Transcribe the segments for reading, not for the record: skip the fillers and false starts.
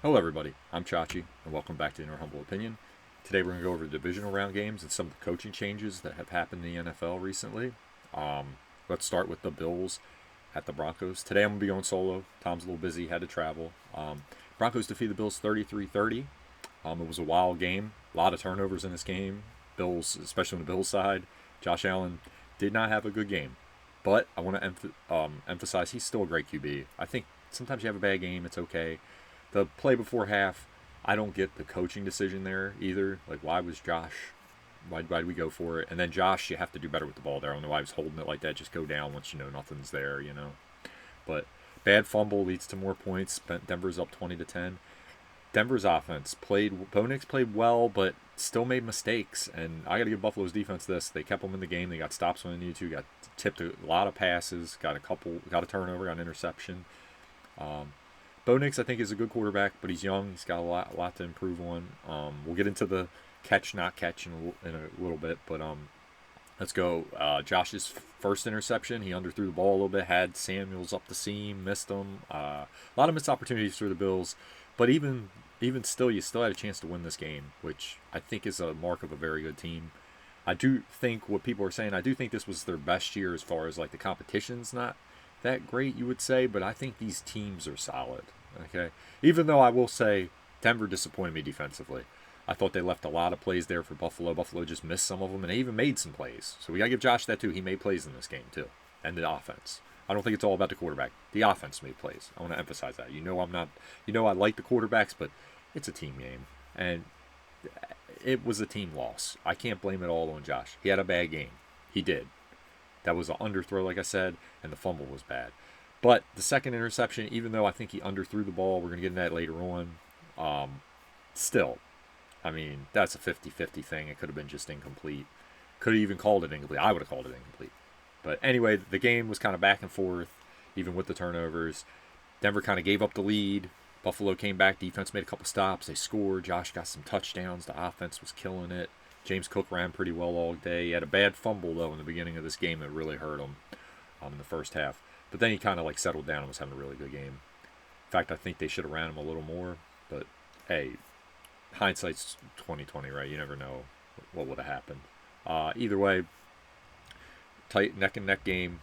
Hello, everybody. I'm Chachi, and welcome back to In Our Humble Opinion. Today, we're going to go over the divisional round games and some of the coaching changes that have happened in the NFL recently. Let's start with the Bills at the Broncos. Today, I'm going to be going solo. Tom's a little busy, had to travel. Broncos defeated the Bills 33-30. It was a wild game. A lot of turnovers in this game. Bills, especially on the Bills side. Josh Allen did not have a good game. But I want to emphasize he's still a great QB. I think sometimes you have a bad game, it's okay. The play before half, I don't get the coaching decision there either. Like, why was Josh? Why did we go for it? And then Josh, you have to do better with the ball there. I don't know why he was holding it like that. Just go down once you know nothing's there. But bad fumble leads to more points. Denver's up 20-10. Denver's offense played. Bo Nix played well, but still made mistakes. And I got to give Buffalo's defense this. They kept them in the game. They got stops when they needed to. Got tipped a lot of passes. Got a turnover. Got an interception. Bo Nix, I think, is a good quarterback, but he's young. He's got a lot to improve on. We'll get into the catch, not catch in a little bit, but let's go. Josh's first interception, he underthrew the ball a little bit, had Samuels up the seam, missed him. A lot of missed opportunities for the Bills, but even still, you still had a chance to win this game, which I think is a mark of a very good team. I do think what people are saying, I do think this was their best year as far as like the competition's not that great, you would say, but I think these teams are solid. Okay, even though I will say Denver disappointed me defensively. I thought they left a lot of plays there for Buffalo. Buffalo just missed some of them, and they even made some plays. So we gotta give Josh that too. He made plays in this game too, and the offense. I don't think it's all about the quarterback. The offense made plays. I want to emphasize that. I'm not. I like the quarterbacks, but it's a team game, and it was a team loss. I can't blame it all on Josh. He had a bad game. He did. That was an underthrow, like I said, and the fumble was bad. But the second interception, even though I think he underthrew the ball, we're going to get into that later on. Still, I mean, that's a 50-50 thing. It could have been just incomplete. Could have even called it incomplete. I would have called it incomplete. But anyway, the game was kind of back and forth, even with the turnovers. Denver kind of gave up the lead. Buffalo came back. Defense made a couple stops. They scored. Josh got some touchdowns. The offense was killing it. James Cook ran pretty well all day. He had a bad fumble, though, in the beginning of this game that really hurt him in the first half. But then he kind of like settled down and was having a really good game. In fact, I think they should have ran him a little more. But hey, hindsight's 2020, right? You never know what would have happened. Either way, tight neck and neck game.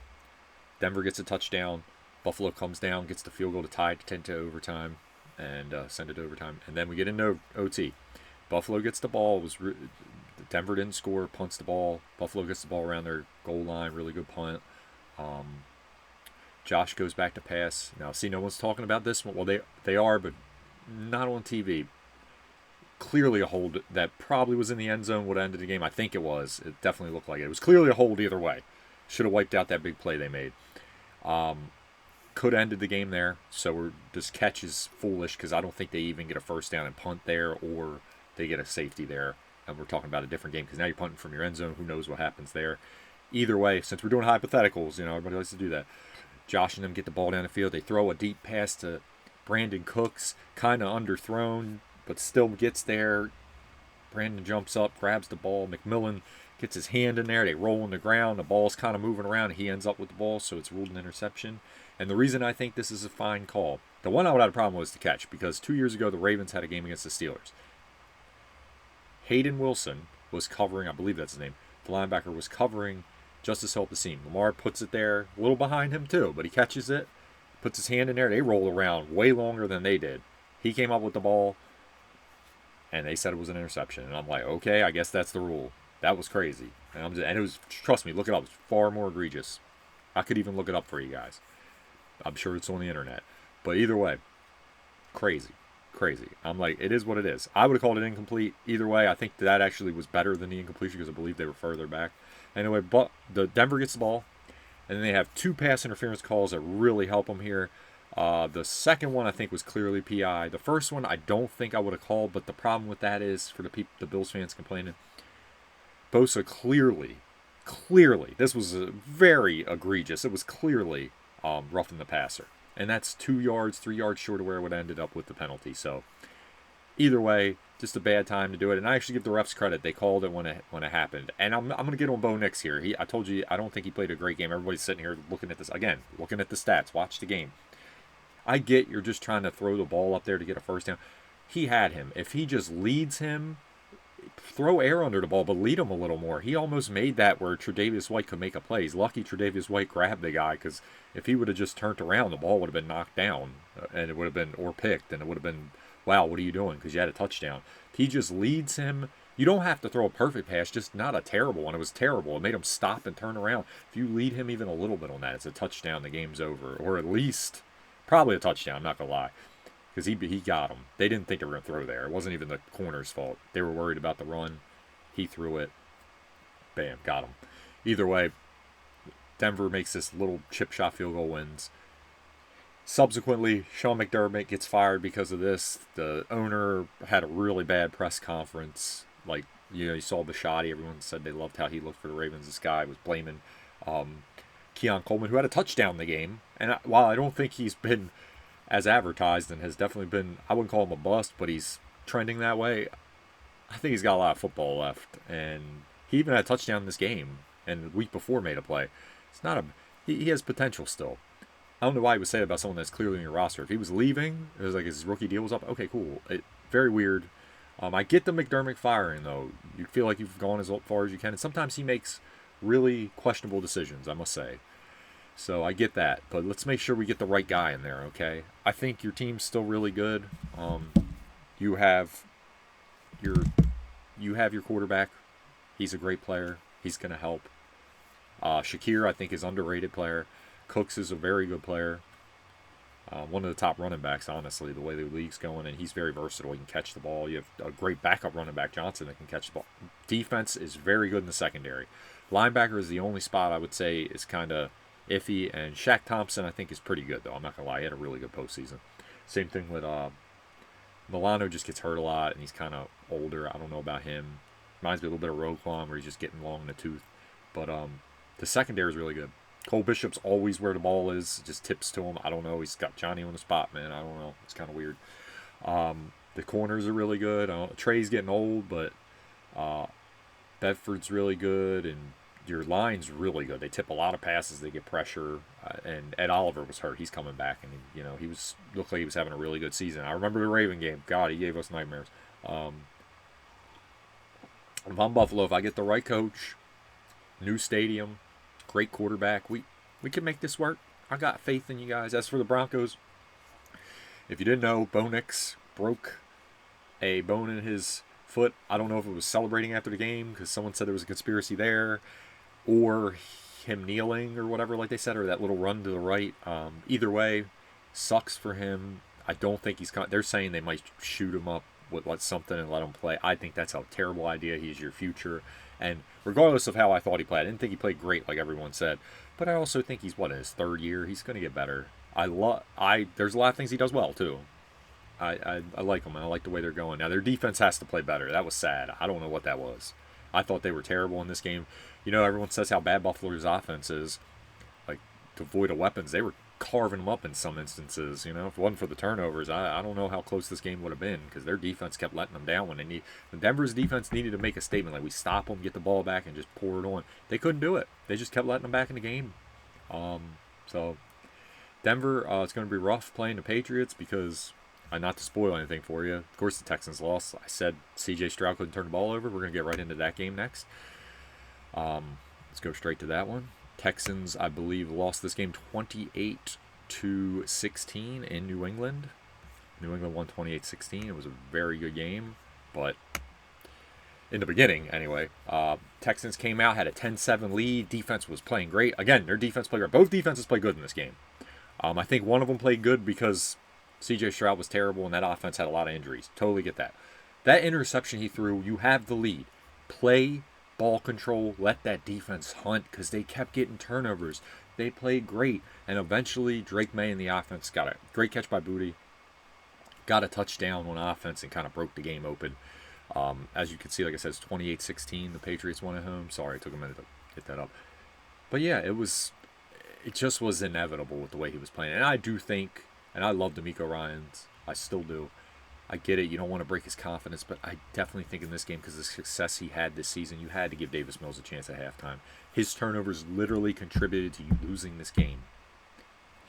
Denver gets a touchdown. Buffalo comes down, gets the field goal to tie it 10 to overtime, and send it to overtime. And then we get into OT. Buffalo gets the ball. Denver didn't score. Punts the ball. Buffalo gets the ball around their goal line. Really good punt. Josh goes back to pass. Now, see, no one's talking about this one. Well, they are, but not on TV. Clearly a hold that probably was in the end zone would have ended the game. I think it was. It definitely looked like it. It was clearly a hold either way. Should have wiped out that big play they made. Could have ended the game there. So this catch is foolish because I don't think they even get a first down and punt there, or they get a safety there. And we're talking about a different game because now you're punting from your end zone. Who knows what happens there? Either way, since we're doing hypotheticals, everybody likes to do that. Josh and them get the ball down the field. They throw a deep pass to Brandon Cooks, kind of underthrown, but still gets there. Brandon jumps up, grabs the ball. McMillan gets his hand in there. They roll on the ground. The ball's kind of moving around. He ends up with the ball, so it's ruled an interception. And the reason I think this is a fine call, the one I would have a problem with is the catch, because 2 years ago the Ravens had a game against the Steelers. Hayden Wilson was covering, I believe that's his name, the linebacker was covering Justice Hill at the seam. Lamar puts it there, a little behind him too, but he catches it, puts his hand in there. They roll around way longer than they did. He came up with the ball, and they said it was an interception. And I'm like, okay, I guess that's the rule. That was crazy. And it was, trust me, look it up. It's far more egregious. I could even look it up for you guys. I'm sure it's on the internet. But either way, crazy. I'm like, it is what it is. I would have called it incomplete. Either way, I think that actually was better than the incompletion because I believe they were further back. Anyway, but the Denver gets the ball, and then they have two pass interference calls that really help them here. The second one I think was clearly PI. The first one I don't think I would have called, but the problem with that is for the Bills fans complaining, Bosa clearly, this was very egregious. It was clearly roughing the passer. And that's 2 yards, 3 yards short of where it would have ended up with the penalty. So either way, just a bad time to do it. And I actually give the refs credit. They called it when it happened. And I'm going to get on Bo Nix here. I told you I don't think he played a great game. Everybody's sitting here looking at this. Again, looking at the stats. Watch the game. I get you're just trying to throw the ball up there to get a first down. He had him. If he just leads him, throw air under the ball, but lead him a little more. He almost made that where Tre'Davious White could make a play. He's lucky Tre'Davious White grabbed the guy, because if he would have just turned around, the ball would have been knocked down, and it would have been, or picked, and it would have been, wow, what are you doing? Because you had a touchdown. He just leads him. You don't have to throw a perfect pass, just not a terrible one. It was terrible. It made him stop and turn around. If you lead him even a little bit on that, it's a touchdown. The game's over, or at least probably a touchdown. I'm not gonna lie, because he got him. They didn't think they were gonna throw there. It wasn't even the corner's fault. They were worried about the run. He threw it. Bam, got him. Either way, Denver makes this little chip shot field goal, wins. Subsequently, Sean McDermott gets fired because of this. The owner had a really bad press conference. Like, you saw Bisciotti. Everyone said they loved how he looked for the Ravens. This guy was blaming Keon Coleman, who had a touchdown in the game. And while I don't think he's been as advertised and has definitely been, I wouldn't call him a bust, but he's trending that way. I think he's got a lot of football left. And he even had a touchdown in this game. And the week before made a play. It's not a, he has potential still. I don't know why he would say that about someone that's clearly in your roster. If he was leaving, it was like his rookie deal was up. Okay, cool. Very weird. I get the McDermott firing, though. You feel like you've gone as far as you can. And sometimes he makes really questionable decisions, I must say. So I get that. But let's make sure we get the right guy in there, okay? I think your team's still really good. You have your quarterback. He's a great player. He's going to help. Shakir, I think, is an underrated player. Cooks is a very good player. One of the top running backs, honestly, the way the league's going, and he's very versatile. He can catch the ball. You have a great backup running back, Johnson, that can catch the ball. Defense is very good in the secondary. Linebacker is the only spot I would say is kind of iffy, and Shaq Thompson, I think, is pretty good, though. I'm not going to lie. He had a really good postseason. Same thing with Milano, just gets hurt a lot, and he's kind of older. I don't know about him. Reminds me a little bit of Roquan, where he's just getting long in the tooth. But the secondary is really good. Cole Bishop's always where the ball is, just tips to him. I don't know. He's got Johnny on the spot, man. I don't know. It's kind of weird. The corners are really good. Trey's getting old, but Bedford's really good, and your line's really good. They tip a lot of passes. They get pressure, and Ed Oliver was hurt. He's coming back, and he looked like he was having a really good season. I remember the Raven game. God, he gave us nightmares. If I'm Buffalo, if I get the right coach, new stadium, great quarterback, we can make this work. I got faith in you guys. As for the Broncos, if you didn't know, Bo Nix broke a bone in his foot. I don't know if it was celebrating after the game because someone said there was a conspiracy there, or him kneeling or whatever, like they said, or that little run to the right. Either way, sucks for him. I don't think they're saying they might shoot him up with something and let him play. I think that's a terrible idea. He's your future. And regardless of how I thought he played, I didn't think he played great like everyone said. But I also think he's, in his third year? He's going to get better. There's a lot of things he does well, too. I like him, and I like the way they're going. Now, their defense has to play better. That was sad. I don't know what that was. I thought they were terrible in this game. Everyone says how bad Buffalo's offense is. Like, devoid of weapons, they were carving them up in some instances. If it wasn't for the turnovers, I don't know how close this game would have been, because their defense kept letting them down when they need. Denver's defense needed to make a statement, like we stop them, get the ball back, and just pour it on. They couldn't do it. They just kept letting them back in the game. So Denver, it's going to be rough playing the Patriots because, not to spoil anything for you, of course the Texans lost. I said C.J. Stroud couldn't turn the ball over. We're going to get right into that game next. Let's go straight to that one. Texans, I believe, lost this game 28-16 in New England. New England won 28-16. It was a very good game, but in the beginning, anyway, Texans came out, had a 10-7 lead. Defense was playing great. Again, their defense played great. Both defenses played good in this game. I think one of them played good because C.J. Stroud was terrible, and that offense had a lot of injuries. Totally get that. That interception he threw, you have the lead. Play ball control, let that defense hunt, because they kept getting turnovers. They played great, and eventually Drake May in the offense got a great catch by Booty, got a touchdown on offense, and kind of broke the game open. As you can see, like I said, it's 28-16. The Patriots won at home. Sorry, it took a minute to get that up. But yeah, it just was inevitable with the way he was playing. And I do think, and I love DeMeco Ryans, I still do. I get it. You don't want to break his confidence, but I definitely think in this game, because of the success he had this season, you had to give Davis Mills a chance at halftime. His turnovers literally contributed to you losing this game.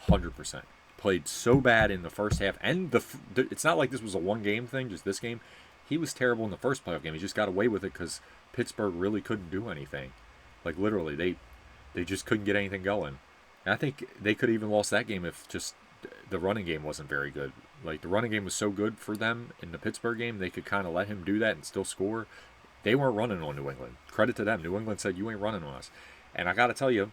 100%. played so bad in the first half, and it's not like this was a one-game thing, just this game. He was terrible in the first playoff game. He just got away with it because Pittsburgh really couldn't do anything. Like, literally, they just couldn't get anything going. And I think they could have even lost that game if just the running game wasn't very good. Like, the running game was so good for them in the Pittsburgh game, they could kind of let him do that and still score. They weren't running on New England. Credit to them. New England said, you ain't running on us. And I got to tell you,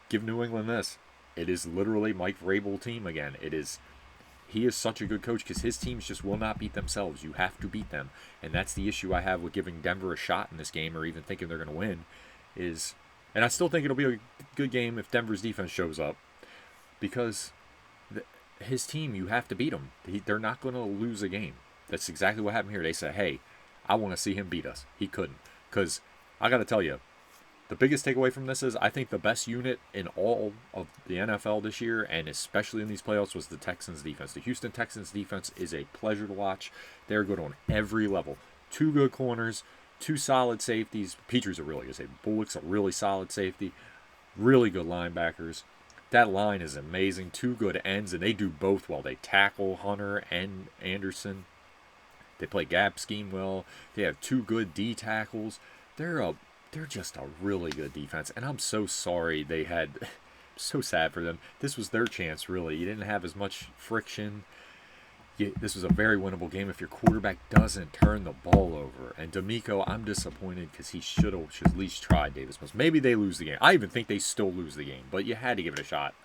give New England this. It is literally Mike Vrabel team again. He is such a good coach because his teams just will not beat themselves. You have to beat them. And that's the issue I have with giving Denver a shot in this game or even thinking they're going to win. And I still think it'll be a good game if Denver's defense shows up. Because his team, you have to beat them. They're not going to lose a game. That's exactly what happened here. They said, hey, I want to see him beat us. He couldn't. Because I got to tell you, the biggest takeaway from this is I think the best unit in all of the NFL this year, and especially in these playoffs, was the Texans defense. The Houston Texans defense is a pleasure to watch. They're good on every level. 2 good corners, 2 solid safeties. Petrie's a really good safety. Bullock's a really solid safety. Really good linebackers. That line is amazing. 2 good ends, and they do both well. They tackle Hunter and Anderson. They play gap scheme well. They have 2 good D tackles. They're just a really good defense, and I'm so sorry they had. So sad for them. This was their chance, really. You didn't have as much friction. This was a very winnable game if your quarterback doesn't turn the ball over. And D'Amico, I'm disappointed because he should have at least tried Davis Mills. Maybe they lose the game. I even think they still lose the game, but you had to give it a shot.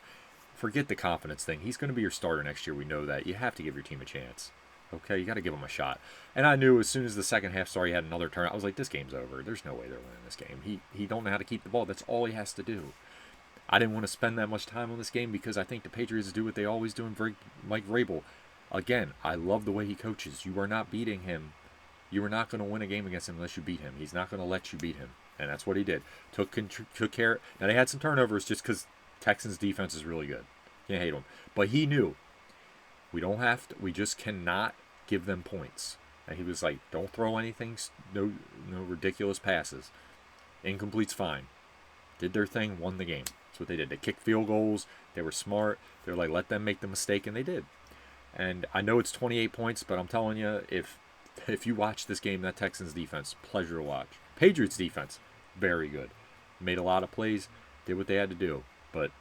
Forget the confidence thing. He's going to be your starter next year. We know that. You have to give your team a chance. Okay, you got to give him a shot. And I knew as soon as the second half started, he had another turn. I was like, this game's over. There's no way they're winning this game. He don't know how to keep the ball. That's all he has to do. I didn't want to spend that much time on this game because I think the Patriots do what they always do in Mike Vrabel. Again, I love the way he coaches. You are not beating him. You are not going to win a game against him unless you beat him. He's not going to let you beat him. And that's what he did. Took care. Now, they had some turnovers just because Texans' defense is really good. Can't hate them. But he knew. We just cannot give them points. And he was like, don't throw anything, no ridiculous passes. Incomplete's fine. Did their thing, won the game. That's what they did. They kicked field goals. They were smart. They were like, let them make the mistake, and they did. And I know it's 28 points, but I'm telling you, if you watch this game, that Texans defense, pleasure to watch. Patriots defense, very good. Made a lot of plays, did what they had to do. But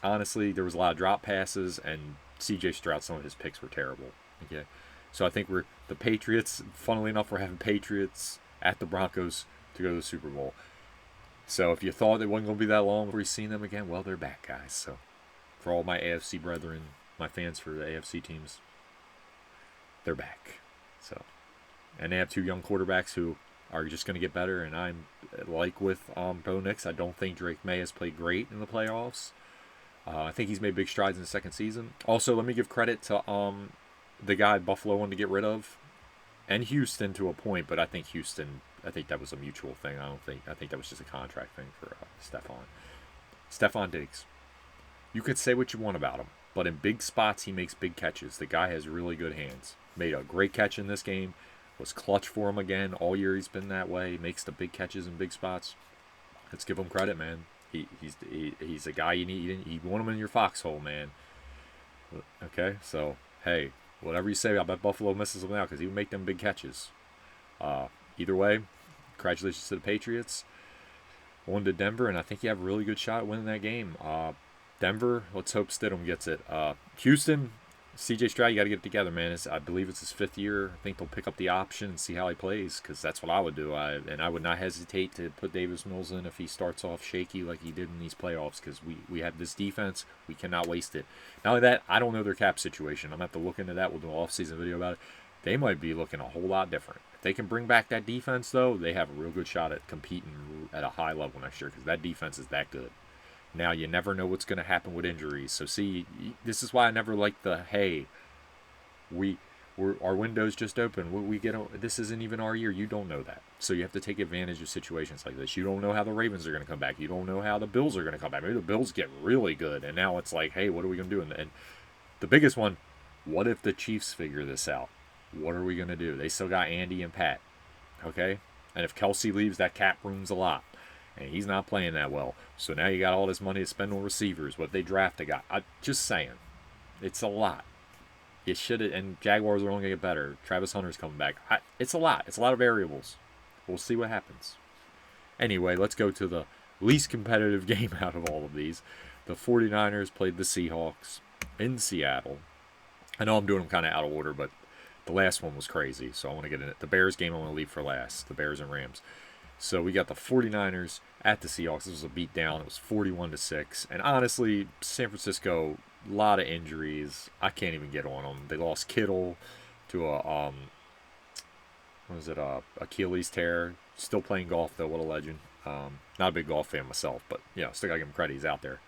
honestly, there was a lot of drop passes, and C.J. Stroud, some of his picks were terrible. Okay, so I think the Patriots, funnily enough, we're having Patriots at the Broncos to go to the Super Bowl. So if you thought it wasn't going to be that long before you've seen them again, well, they're back, guys. So for all my AFC brethren, my fans for the AFC teams, they're back. So, and they have 2 young quarterbacks who are just going to get better. And I'm like with Bo Nix, I don't think Drake May has played great in the playoffs. I think he's made big strides in the second season. Also, let me give credit to the guy Buffalo wanted to get rid of, and Houston to a point. But I think that was a mutual thing. I think that was just a contract thing for Stephon Diggs. You could say what you want about him, but in big spots, he makes big catches. The guy has really good hands. Made a great catch in this game. Was clutch for him again. All year he's been that way. Makes the big catches in big spots. Let's give him credit, man. He's a guy you need. You want him in your foxhole, man. Okay, so, hey, whatever you say, I bet Buffalo misses him now because he would make them big catches. Either way, congratulations to the Patriots. On to Denver, and I think you have a really good shot at winning that game. Denver, let's hope Stidham gets it. Houston, C.J. Stroud, you got to get it together, man. I believe it's his 5th year. I think they'll pick up the option and see how he plays because that's what I would do. I would not hesitate to put Davis Mills in if he starts off shaky like he did in these playoffs because we have this defense. We cannot waste it. Not only that, I don't know their cap situation. I'm going to have to look into that. We'll do an off-season video about it. They might be looking a whole lot different. If they can bring back that defense, though, they have a real good shot at competing at a high level next year because that defense is that good. Now, you never know what's going to happen with injuries. So, see, this is why I never like hey, our window's just open. This isn't even our year. You don't know that. So you have to take advantage of situations like this. You don't know how the Ravens are going to come back. You don't know how the Bills are going to come back. Maybe the Bills get really good, and now it's like, hey, what are we going to do? And the biggest one, what if the Chiefs figure this out? What are we going to do? They still got Andy and Pat, okay? And if Kelsey leaves, that cap room's a lot. And he's not playing that well. So now you got all this money to spend on receivers. What if they draft a guy? Just saying. It's a lot. You should have, and Jaguars are only going to get better. Travis Hunter's coming back. It's a lot. It's a lot of variables. We'll see what happens. Anyway, let's go to the least competitive game out of all of these. The 49ers played the Seahawks in Seattle. I know I'm doing them kind of out of order, but the last one was crazy, so I want to get in it. The Bears game I want to leave for last, the Bears and Rams. So we got the 49ers at the Seahawks. This was a beatdown. It was 41-6. And honestly, San Francisco, a lot of injuries. I can't even get on them. They lost Kittle to a Achilles tear. Still playing golf though. What a legend. Not a big golf fan myself, but still gotta give him credit. He's out there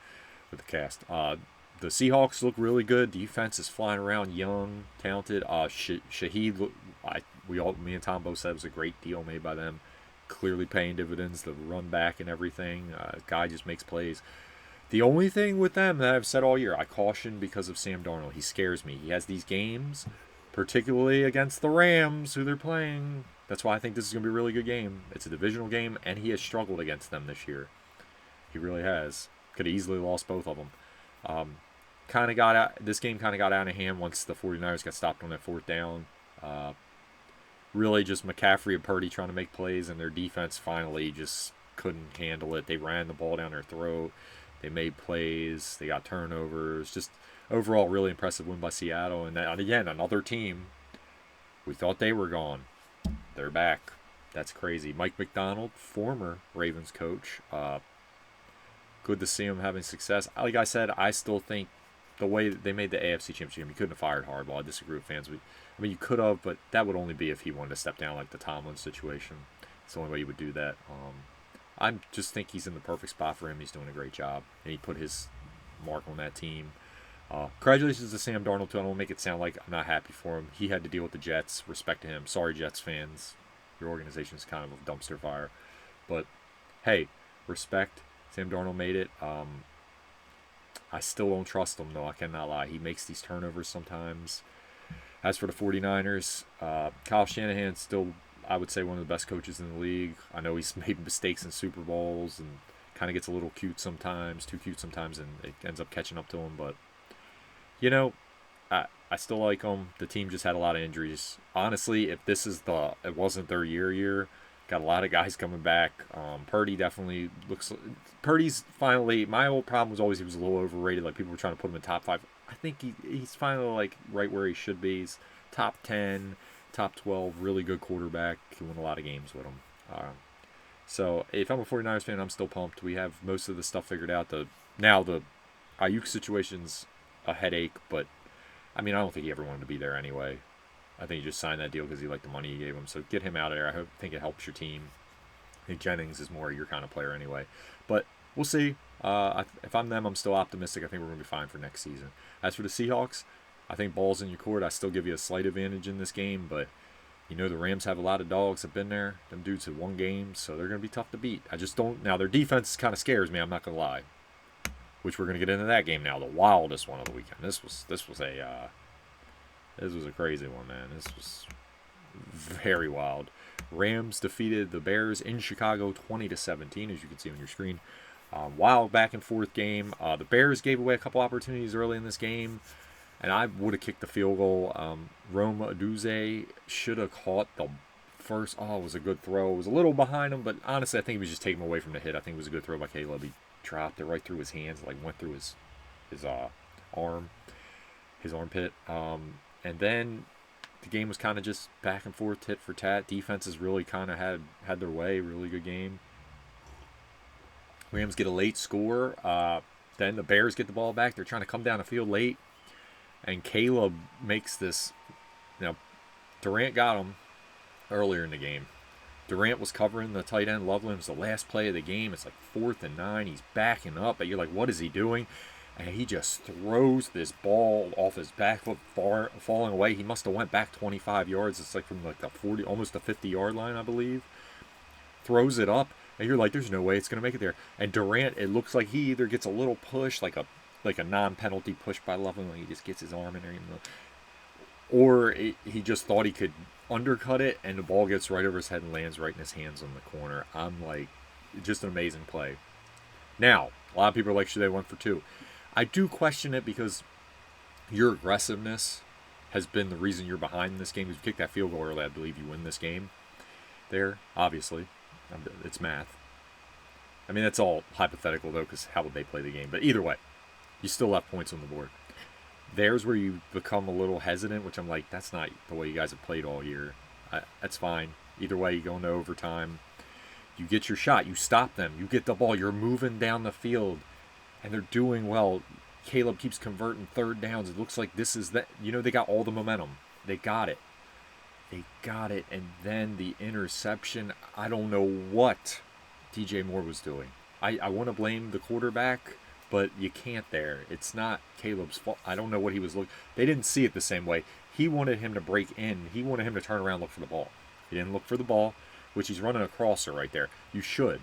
with the cast. The Seahawks look really good. Defense is flying around, young, talented. Shaheed, me and Tom both said it was a great deal made by them. Clearly paying dividends. The run back and everything. Guy just makes plays. The only thing with them that I've said all year, I caution because of Sam Darnold. He scares me. He has these games, particularly against the Rams, who they're playing. That's why I think this is going to be a really good game. It's a divisional game, and he has struggled against them this year. He really has. Could have easily lost both of them. This game kind of got out of hand once the 49ers got stopped on that fourth down. Really just McCaffrey and Purdy trying to make plays, and their defense finally just couldn't handle it. They ran the ball down their throat. They made plays. They got turnovers. Just overall, really impressive win by Seattle. And again, another team. We thought they were gone. They're back. That's crazy. Mike McDonald, former Ravens coach. Good to see him having success. Like I said, I still think the way they made the AFC Championship game, you couldn't have fired Harbaugh. I disagree with fans. You could have, but that would only be if he wanted to step down like the Tomlin situation. It's the only way you would do that. I just think he's in the perfect spot for him. He's doing a great job, and he put his mark on that team. Congratulations to Sam Darnold, too. I don't want to make it sound like I'm not happy for him. He had to deal with the Jets. Respect to him. Sorry, Jets fans. Your organization's kind of a dumpster fire. But, hey, respect. Sam Darnold made it. I still don't trust him, though. I cannot lie. He makes these turnovers sometimes. As for the 49ers, Kyle Shanahan's still, I would say, one of the best coaches in the league. I know he's made mistakes in Super Bowls and kind of gets a little cute sometimes, too cute sometimes, and it ends up catching up to him. But, I still like him. The team just had a lot of injuries. Honestly, if this is it wasn't their year, got a lot of guys coming back. Purdy definitely Purdy's finally, my old problem was always he was a little overrated. Like, people were trying to put him in top 5. I think he's finally, like, right where he should be. He's top 10, top 12, really good quarterback. Can win a lot of games with him. So, if I'm a 49ers fan, I'm still pumped. We have most of the stuff figured out. Now the Ayuk situation's a headache, but, I don't think he ever wanted to be there anyway. I think he just signed that deal because he liked the money you gave him. So get him out of there. I think it helps your team. I think Jennings is more your kind of player anyway. But we'll see. If I'm them, I'm still optimistic. I think we're going to be fine for next season. As for the Seahawks, I think ball's in your court. I still give you a slight advantage in this game. But, the Rams have a lot of dogs that have been there. Them dudes have won games, so they're going to be tough to beat. I just don't. Now, their defense kind of scares me. I'm not going to lie. Which we're going to get into that game now. The wildest one of the weekend. This was a crazy one, man. This was very wild. Rams defeated the Bears in Chicago 20-17, as you can see on your screen. Wild back and forth game. The Bears gave away a couple opportunities early in this game, and I would have kicked the field goal. Rome Aduze should have caught the first. Oh, it was a good throw. It was a little behind him, but honestly, I think he was just taking him away from the hit. I think it was a good throw by Caleb. He dropped it right through his hands, like went through his arm, his armpit. And then the game was kind of just back and forth, tit for tat. Defenses really kind of had their way. Really good game. Rams get a late score. Then the Bears get the ball back. They're trying to come down the field late. And Caleb makes this. Durant got him earlier in the game. Durant was covering the tight end. Loveland was the last play of the game. It's like 4th and 9. He's backing up. But you're like, what is he doing? And he just throws this ball off his back foot, falling away. He must have went back 25 yards. It's like from like the 40, almost the 50-yard line, I believe. Throws it up, and you're like, there's no way it's going to make it there. And Durant, it looks like he either gets a little push, like a non-penalty push by Loveland, like he just gets his arm in there, or he just thought he could undercut it, and the ball gets right over his head and lands right in his hands on the corner. I'm like, just an amazing play. Now, a lot of people are like, should they 1 for 2? I do question it because your aggressiveness has been the reason you're behind in this game. If you kick that field goal early, I believe you win this game there, obviously. It's math. I mean, that's all hypothetical, though, because how would they play the game? But either way, you still have points on the board. There's where you become a little hesitant, which I'm like, that's not the way you guys have played all year. That's fine. Either way, you go into overtime. You get your shot. You stop them. You get the ball. You're moving down the field, and they're doing well. Caleb keeps converting third downs. It looks like this is that. They got all the momentum. They got it. And then the interception. I don't know what DJ Moore was doing. I want to blame the quarterback, but you can't there. It's not Caleb's fault. I don't know what he was looking. They didn't see it the same way. He wanted him to break in. He wanted him to turn around and look for the ball. He didn't look for the ball, which he's running a crosser right there. You should.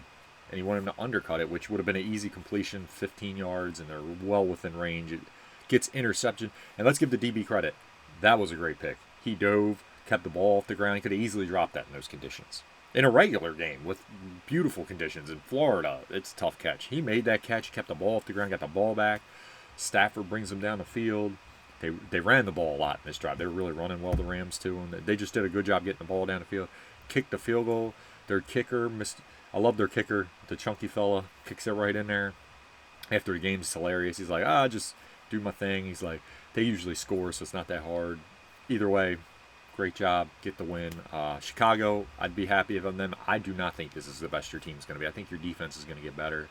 And he wanted him to undercut it, which would have been an easy completion, 15 yards, and they're well within range. It gets interception. And let's give the DB credit. That was a great pick. He dove, kept the ball off the ground. He could have easily dropped that in those conditions. In a regular game with beautiful conditions in Florida, it's a tough catch. He made that catch, kept the ball off the ground, got the ball back. Stafford brings him down the field. They ran the ball a lot in this drive. They were really running well, the Rams, too. And they just did a good job getting the ball down the field. Kicked the field goal. Their kicker missed. I love their kicker, the chunky fella, kicks it right in there. After the game, it's hilarious. He's like, just do my thing. He's like, they usually score, so it's not that hard. Either way, great job. Get the win. Chicago, I'd be happy if I'm them. I do not think this is the best your team's going to be. I think your defense is going to get better.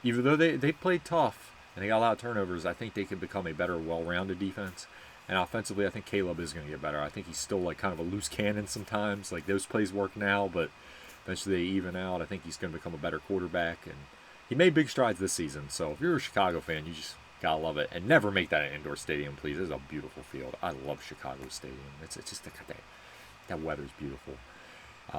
Even though they played tough and they got a lot of turnovers, I think they can become a better, well-rounded defense. And offensively, I think Caleb is going to get better. I think he's still like kind of a loose cannon sometimes. Like those plays work now, but eventually they even out. I think he's going to become a better quarterback. And he made big strides this season. So if you're a Chicago fan, you just got to love it. And never make that an indoor stadium, please. It's a beautiful field. I love Chicago Stadium. It's just that weather's beautiful.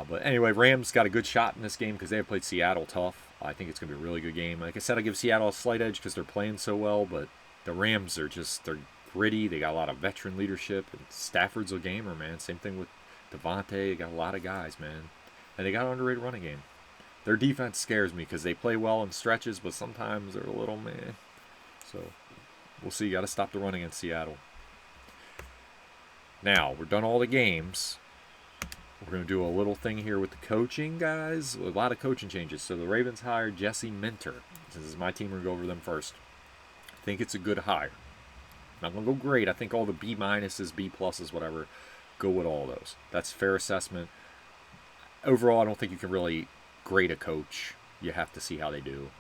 But anyway, Rams got a good shot in this game because they have played Seattle tough. I think it's going to be a really good game. Like I said, I give Seattle a slight edge because they're playing so well. But the Rams are they're gritty. They got a lot of veteran leadership. And Stafford's a gamer, man. Same thing with Devontae. They got a lot of guys, man. And they got an underrated running game. Their defense scares me because they play well in stretches, but sometimes they're a little meh. So we'll see. You got to stop the run against Seattle. Now, we're done all the games. We're going to do a little thing here with the coaching, guys. A lot of coaching changes. So the Ravens hired Jesse Minter. This is my team. We're going to go over them first. I think it's a good hire. Not going to go great. I think all the B minuses, B pluses, whatever, go with all those. That's fair assessment. Overall, I don't think you can really grade a coach. You have to see how they do.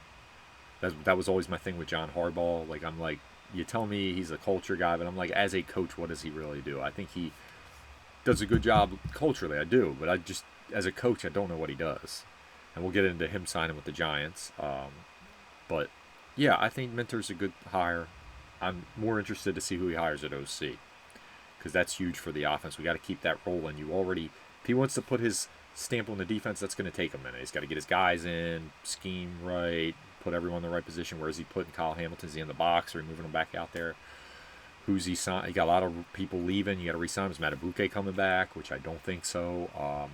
That was always my thing with John Harbaugh. Like, I'm like, you tell me he's a culture guy, but I'm like, as a coach, what does he really do? I think he does a good job culturally, I do. But I just, as a coach, I don't know what he does. And we'll get into him signing with the Giants. But, yeah, I think Minter's a good hire. I'm more interested to see who he hires at OC. Because that's huge for the offense. We got to keep that rolling. If he wants to put his stamp on the defense, that's going to take a minute. He's got to get his guys in, scheme right, put everyone in the right position. Where is he putting Kyle Hamilton? Is he in the box or are he moving him back out there? Who's he signed? You got a lot of people leaving. You got to re-sign him. Is Matabuke coming back? Which I don't think so. A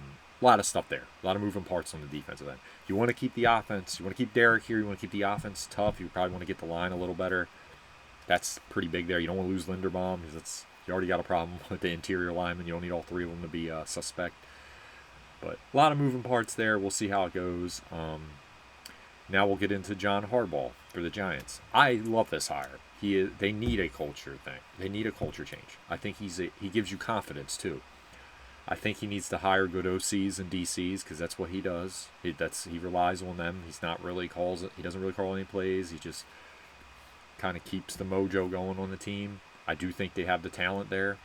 lot of stuff there. A lot of moving parts on the defensive end. You want to keep the offense. You want to keep Derek here. You want to keep the offense tough. You probably want to get the line a little better. That's pretty big there. You don't want to lose Linderbaum because you already got a problem with the interior lineman. You don't need all three of them to be suspect. But a lot of moving parts there. We'll see how it goes. Now we'll get into John Harbaugh for the Giants. I love this hire. They need a culture thing. They need a culture change. I think he gives you confidence too. I think he needs to hire good OCs and DCs because that's what he does. He relies on them. He doesn't really call any plays. He just kind of keeps the mojo going on the team. I do think they have the talent there.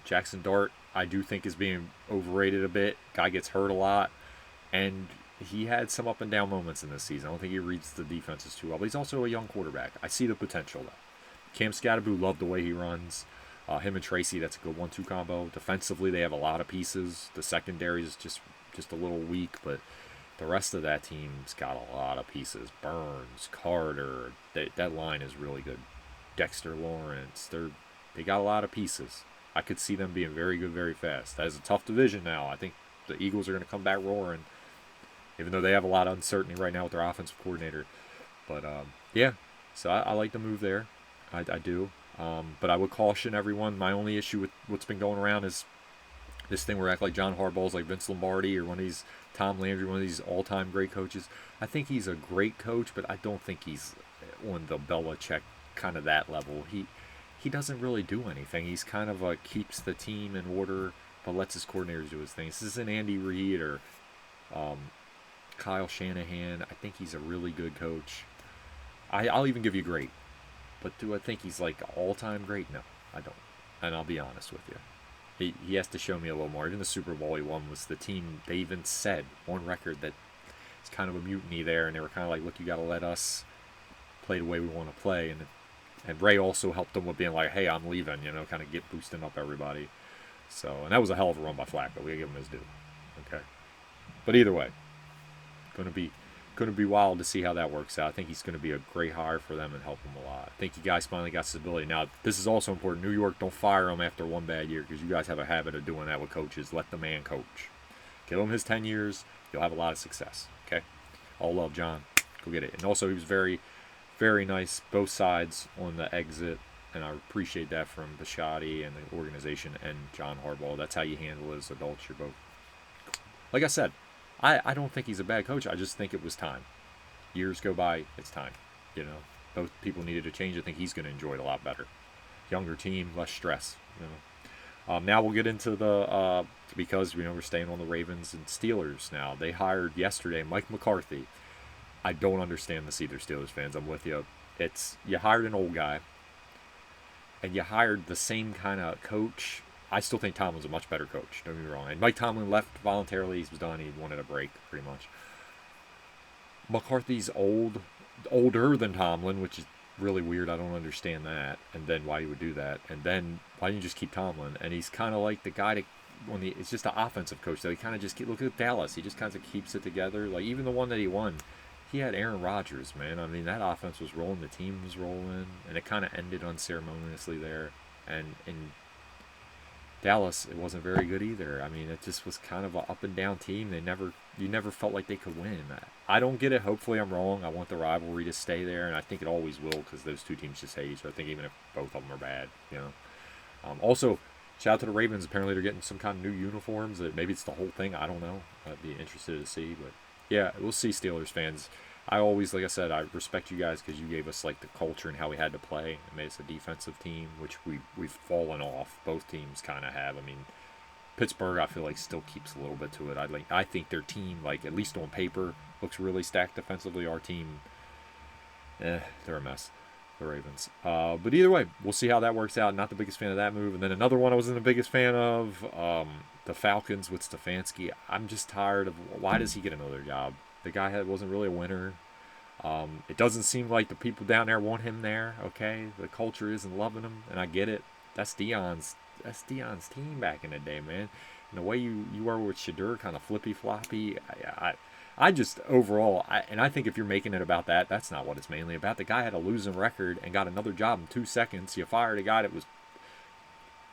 Jackson Dart, I do think is being overrated a bit. Guy gets hurt a lot, and he had some up and down moments in this season. I don't think he reads the defenses too well, but he's also a young quarterback. I see the potential though. Cam Scatterboo, love the way he runs. Him and Tracy, that's a good 1-2 combo. Defensively, they have a lot of pieces. The secondary is just a little weak, but the rest of that team's got a lot of pieces. Burns, Carter, that line is really good. Dexter Lawrence, they got a lot of pieces. I could see them being very good very fast. That is a tough division now. I think the Eagles are going to come back roaring, even though they have a lot of uncertainty right now with their offensive coordinator. But, yeah, so I like the move there. I do. But I would caution everyone. My only issue with what's been going around is this thing where act like John Harbaugh's like Vince Lombardi or one of these Tom Landry, one of these all-time great coaches. I think he's a great coach, but I don't think he's on the Belichick kind of that level. He doesn't really do anything. He's kind of keeps the team in order, but lets his coordinators do his thing. This isn't Andy Reid or Kyle Shanahan. I think he's a really good coach. I'll even give you great. But do I think he's like all-time great? No, I don't. And I'll be honest with you. He has to show me a little more. Even the Super Bowl he won was the team, they even said on record that it's kind of a mutiny there. And they were kind of like, look, you got to let us play the way we want to play. And Ray also helped them with being like, hey, I'm leaving, kind of get boosting up everybody. So, and that was a hell of a run by Flacco. We got to give him his due. Okay. But either way, going to be wild to see how that works out. I think he's going to be a great hire for them and help them a lot. I think you guys finally got stability. Now, this is also important. New York, don't fire him after one bad year because you guys have a habit of doing that with coaches. Let the man coach. Give him his 10 years. You'll have a lot of success. Okay? All love, John. Go get it. And also, he was very, very nice, both sides on the exit. And I appreciate that from Bisciotti and the organization and John Harbaugh. That's how you handle it as adults. You're both. Like I said, I don't think he's a bad coach. I just think it was time. Years go by, it's time. Both people needed to change. I think he's going to enjoy it a lot better. Younger team, less stress. Now we'll get into the because we're staying on the Ravens and Steelers now. They hired yesterday Mike McCarthy. I don't understand this either, Steelers fans. I'm with you. It's you hired an old guy, and you hired the same kind of coach. I still think Tomlin's a much better coach. Don't get me wrong. And Mike Tomlin left voluntarily. He was done. He wanted a break, pretty much. McCarthy's older than Tomlin, which is really weird. I don't understand that. And then why he would do that. And then why didn't you just keep Tomlin? And he's kind of like the guy to it's just an offensive coach that he kind of just look at Dallas. He just kind of keeps it together. Like even the one that he won, he had Aaron Rodgers, man. I mean, that offense was rolling. The team was rolling, and it kind of ended unceremoniously there. And in Dallas, it wasn't very good either. I mean, it just was kind of an up and down team. You never felt like they could win. I don't get it. Hopefully, I'm wrong. I want the rivalry to stay there, and I think it always will because those two teams just hate each other. I think even if both of them are bad, Also, shout out to the Ravens. Apparently, they're getting some kind of new uniforms. Maybe it's the whole thing. I don't know. I'd be interested to see, but yeah, we'll see. Steelers fans. I always, like I said, I respect you guys because you gave us like the culture and how we had to play. It made us a defensive team, which we've fallen off. Both teams kind of have. I mean, Pittsburgh, I feel like still keeps a little bit to it. I think their team, like at least on paper, looks really stacked defensively. Our team, they're a mess. The Ravens. But either way, we'll see how that works out. Not the biggest fan of that move. And then another one I wasn't the biggest fan of, the Falcons with Stefanski. I'm just tired of why does he get another job? The guy wasn't really a winner. It doesn't seem like the people down there want him there. Okay, the culture isn't loving him, and I get it. That's Dion's team back in the day, man. And the way you were with Shadur, kind of flippy floppy. I just overall, I think if you're making it about that, that's not what it's mainly about. The guy had a losing record and got another job in 2 seconds. You fired a guy that was,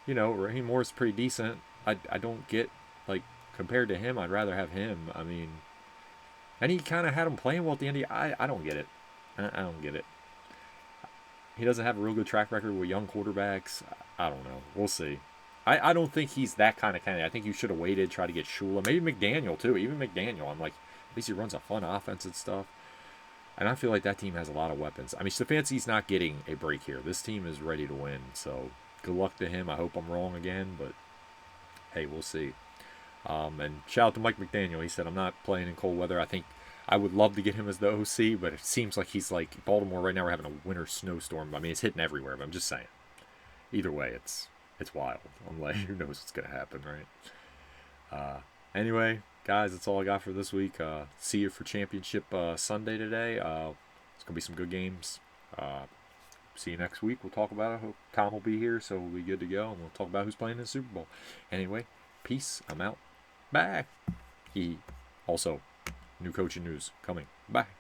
Raheem Morris is pretty decent. I don't get like compared to him. I'd rather have him. I mean. And he kind of had him playing well at the end. I don't get it. I don't get it. He doesn't have a real good track record with young quarterbacks. I don't know. We'll see. I don't think he's that kind of candidate. I think you should have waited, try to get Shula. Maybe McDaniel, too. Even McDaniel. I'm like, at least he runs a fun offense and stuff. And I feel like that team has a lot of weapons. I mean, Stefanski's not getting a break here. This team is ready to win. So, good luck to him. I hope I'm wrong again. But, hey, we'll see. And shout out to Mike McDaniel. He said, I'm not playing in cold weather. I think I would love to get him as the OC, but it seems like he's like Baltimore right now. We're having a winter snowstorm. I mean, it's hitting everywhere, but I'm just saying. Either way, it's wild. I'm like, who knows what's going to happen, right? Anyway, guys, that's all I got for this week. See you for Championship Sunday today. It's going to be some good games. See you next week. We'll talk about it. Hope Tom will be here, so we'll be good to go, and we'll talk about who's playing in the Super Bowl. Anyway, peace. I'm out. Bye. Also, new coaching news coming. Bye.